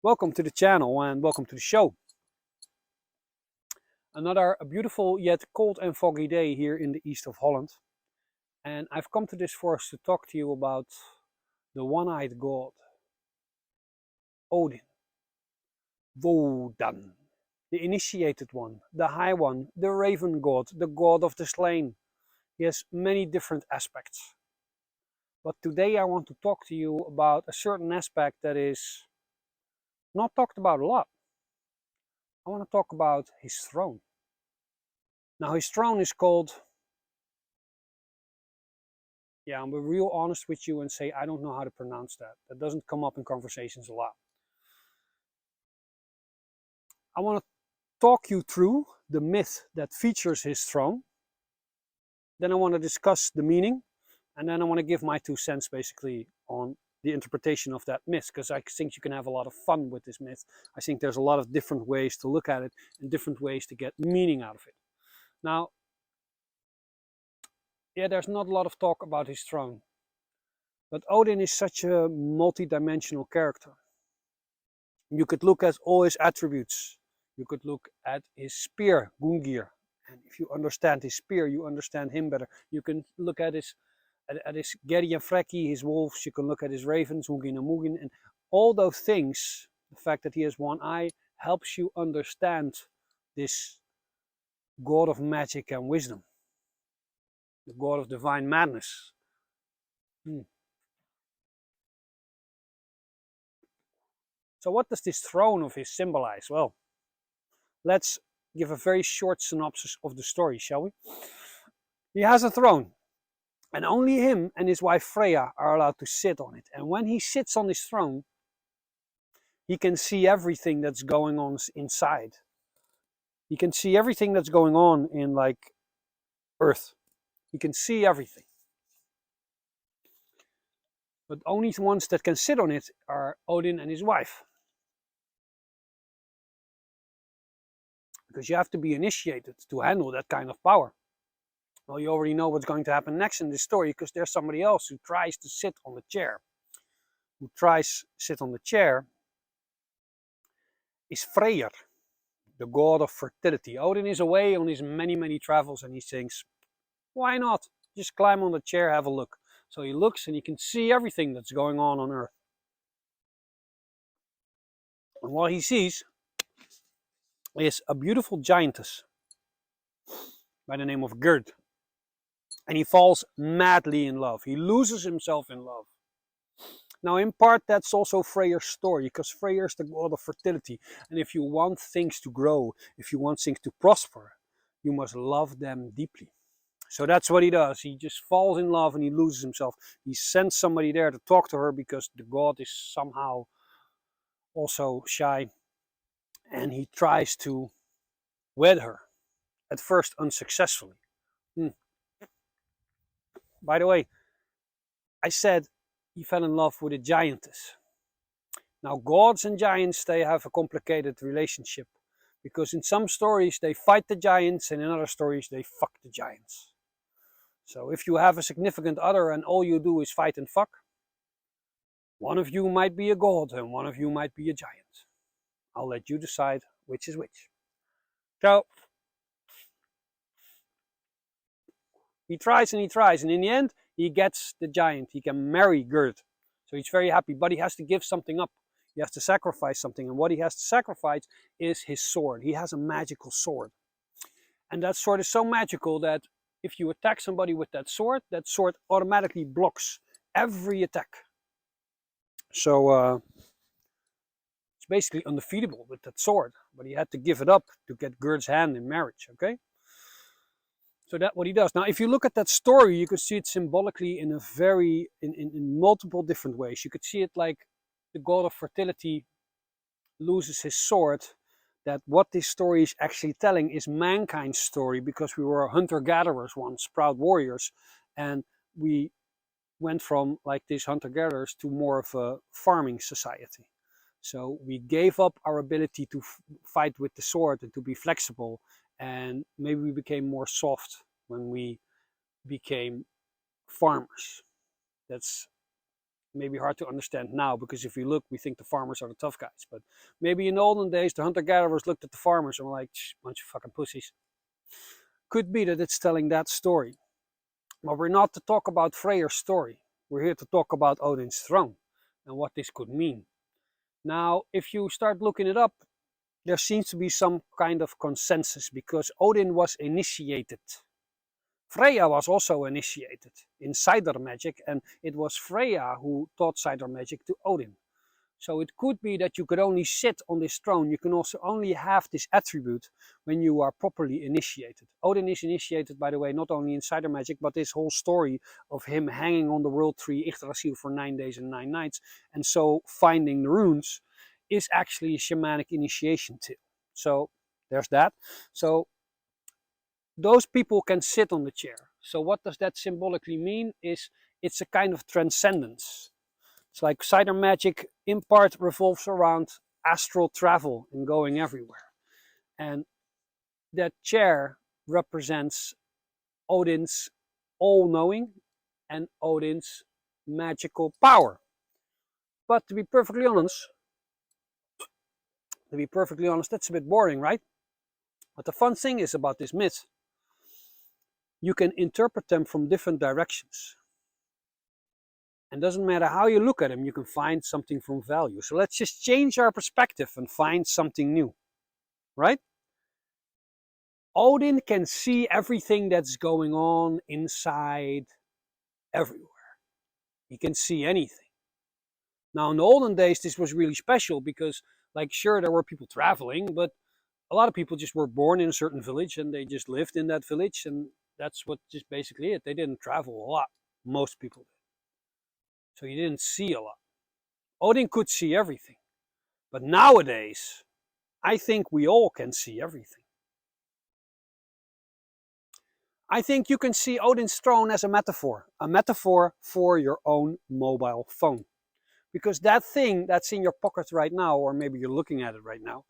Welcome to the channel and welcome to the show. Another beautiful yet cold and foggy day here in the east of Holland. And I've come to this forest to talk to you about the one-eyed god, Odin, Wodan, the initiated one, the high one, the raven god, the god of the slain. He has many different aspects. But today I want to talk to you about a certain aspect that is not talked about a lot. I want to talk about his throne. Now his throne is called, I'm be real honest with you and say I don't know how to pronounce that. That doesn't come up in conversations a lot. I want to talk you through the myth that features his throne. Then I want to discuss the meaning, and then I want to give my 2 cents basically on the interpretation of that myth, because I think you can have a lot of fun with this myth. I think there's a lot of different ways to look at it and different ways to get meaning out of it. Now, there's not a lot of talk about his throne, but Odin is such a multi-dimensional character. You could look at all his attributes. You could look at his spear, Gungir, and if you understand his spear, you understand him better. You can look at his Geri and Freki, his wolves. You can look at his ravens, Hugin and Mugin, and all those things. The fact that he has one eye helps you understand this god of magic and wisdom, the god of divine madness. So what does this throne of his symbolize? Well, let's give a very short synopsis of the story, shall we? He has a throne, and only him and his wife Freyr are allowed to sit on it. And when he sits on his throne, he can see everything that's going on inside. He can see everything that's going on in, like, Earth. He can see everything. But only the ones that can sit on it are Odin and his wife. Because you have to be initiated to handle that kind of power. Well, you already know what's going to happen next in this story, because there's somebody else who tries to sit on the chair. Who tries to sit on the chair is Freyr, the god of fertility. Odin is away on his many travels, and he thinks, why not? Just climb on the chair, have a look. So he looks and he can see everything that's going on Earth. And what he sees is a beautiful giantess by the name of Gerd. And he falls madly in love. He loses himself in love. Now, in part, that's also Freyr's story, because Freyr is the god of fertility. And if you want things to grow, if you want things to prosper, you must love them deeply. So that's what he does. He just falls in love and he loses himself. He sends somebody there to talk to her, because the god is somehow also shy. And he tries to wed her, at first unsuccessfully. By the way, I said he fell in love with a giantess. Now, gods and giants, they have a complicated relationship, because in some stories they fight the giants, and in other stories they fuck the giants. So if you have a significant other and all you do is fight and fuck, one of you might be a god and one of you might be a giant. I'll let you decide which is which. So he tries and he tries, and in the end he gets the giant. He can marry Gerd. So he's very happy, but he has to give something up. He has to sacrifice something, and what he has to sacrifice is his sword. He has a magical sword. And that sword is so magical that if you attack somebody with that sword automatically blocks every attack. So it's basically undefeatable with that sword, but he had to give it up to get Gerd's hand in marriage, okay? So that's what he does. Now, if you look at that story, you can see it symbolically in multiple different ways. You could see it like the god of fertility loses his sword. That what this story is actually telling is mankind's story, because we were hunter-gatherers once, proud warriors, and we went from like these hunter-gatherers to more of a farming society. So we gave up our ability to fight with the sword and to be flexible, and maybe we became more soft when we became farmers. That's maybe hard to understand now, because if we look, we think the farmers are the tough guys. But maybe in the olden days, the hunter-gatherers looked at the farmers and were like, bunch of fucking pussies. Could be that it's telling that story. But we're not to talk about Freyr's story. We're here to talk about Odin's throne and what this could mean. Now, if you start looking it up, there seems to be some kind of consensus, because Odin was initiated. Freyr was also initiated in cider magic, and it was Freyr who taught cider magic to Odin. So it could be that you could only sit on this throne, you can also only have this attribute when you are properly initiated. Odin is initiated, by the way, not only in cider magic, but this whole story of him hanging on the world tree Yggdrasil for 9 days and 9 nights, and so finding the runes, is actually a shamanic initiation tale. So there's that. So those people can sit on the chair. So what does that symbolically mean? It's a kind of transcendence. It's like cider magic in part revolves around astral travel and going everywhere. And that chair represents Odin's all-knowing and Odin's magical power. But to be perfectly honest, that's a bit boring, right? But the fun thing is about this myth, you can interpret them from different directions. And doesn't matter how you look at them, you can find something from value. So let's just change our perspective and find something new, right? Odin can see everything that's going on inside everywhere. He can see anything. Now, in the olden days, this was really special because, like, sure, there were people traveling, but a lot of people just were born in a certain village and they just lived in that village, and that's what just basically it. They didn't travel a lot. Most people did. So you didn't see a lot. Odin could see everything. But nowadays, I think we all can see everything. I think you can see Odin's throne as a metaphor for your own mobile phone. Because that thing that's in your pocket right now, or maybe you're looking at it right now,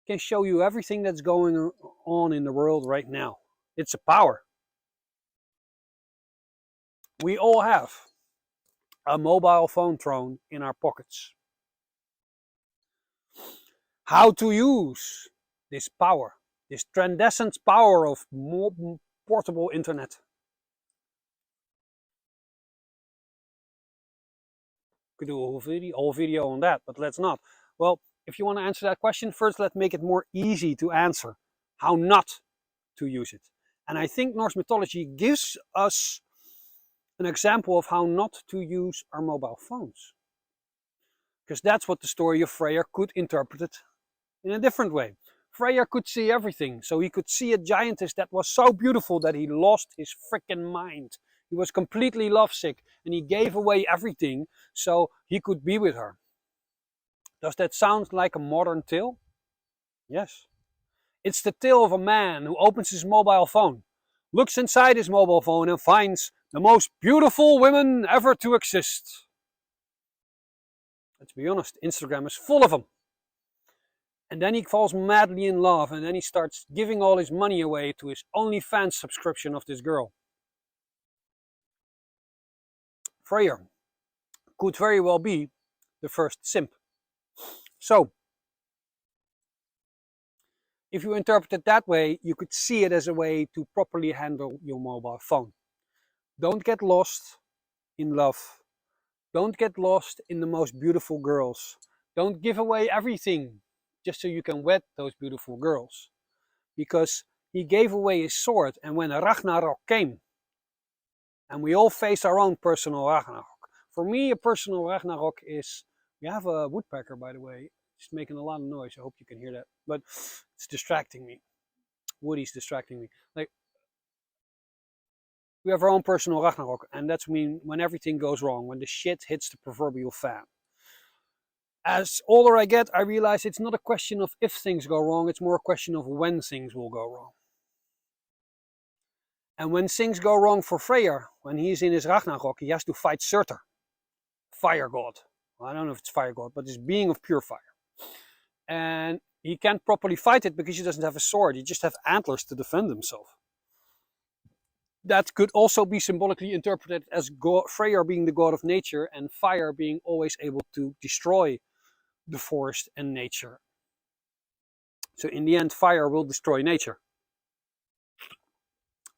can show you everything that's going on in the world right now. It's a power. We all have a mobile phone throne in our pockets. How to use this power, this transcendent power of portable internet. Could do a whole video on that, but let's not. Well, if you want to answer that question, first let's make it more easy to answer how not to use it. And I think Norse mythology gives us an example of how not to use our mobile phones. Because that's what the story of Freyr could interpret it in a different way. Freyr could see everything, so he could see a giantess that was so beautiful that he lost his freaking mind. He was completely lovesick, and he gave away everything so he could be with her. Does that sound like a modern tale? Yes. It's the tale of a man who opens his mobile phone, looks inside his mobile phone and finds the most beautiful women ever to exist. Let's be honest, Instagram is full of them. And then he falls madly in love, and then he starts giving all his money away to his OnlyFans subscription of this girl. Freyr could very well be the first simp. So, if you interpret it that way, you could see it as a way to properly handle your mobile phone. Don't get lost in love. Don't get lost in the most beautiful girls. Don't give away everything just so you can wed those beautiful girls. Because he gave away his sword, and when Ragnarok came, and we all face our own personal Ragnarok. For me, a personal Ragnarok is, we have a woodpecker, by the way. It's making a lot of noise. I hope you can hear that. But it's distracting me. Woody's distracting me. Like, we have our own personal Ragnarok, and that's when everything goes wrong, when the shit hits the proverbial fan. As older I get, I realize it's not a question of if things go wrong, it's more a question of when things will go wrong. And when things go wrong for Freyr, when he's in his Ragnarok, he has to fight Surtur, fire god. Well, I don't know if it's fire god, but this being of pure fire. And he can't properly fight it because he doesn't have a sword, he just has antlers to defend himself. that could also be symbolically interpreted as Freyr being the god of nature and fire being always able to destroy the forest and nature. So in the end, fire will destroy nature.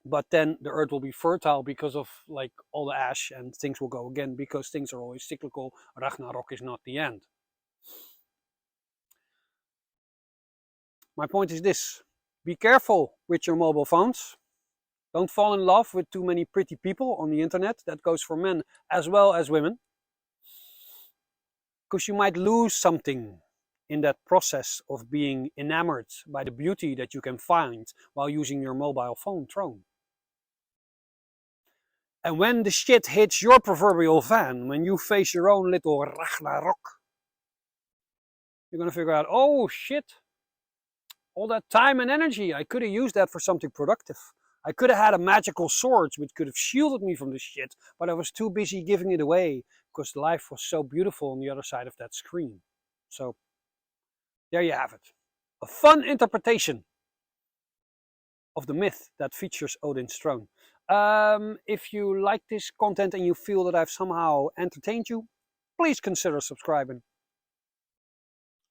But then the earth will be fertile because of like all the ash, and things will go again because things are always cyclical. Ragnarok is not the end. My point is this: be careful with your mobile phones. Don't fall in love with too many pretty people on the internet. That goes for men as well as women. Because you might lose something in that process of being enamored by the beauty that you can find while using your mobile phone. And when the shit hits your proverbial fan, when you face your own little Ragnarok, you're going to figure out, oh shit, all that time and energy, I could have used that for something productive. I could have had a magical sword which could have shielded me from this shit, but I was too busy giving it away because life was so beautiful on the other side of that screen. So there you have it. A fun interpretation of the myth that features Odin's throne. If you like this content and you feel that I've somehow entertained you, please consider subscribing.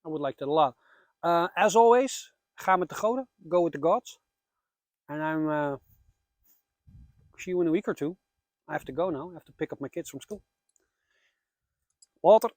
I would like that a lot. As always, ga met de goden, go with the gods. And I'm see you in a week or two. I have to go now. I have to pick up my kids from school. Later.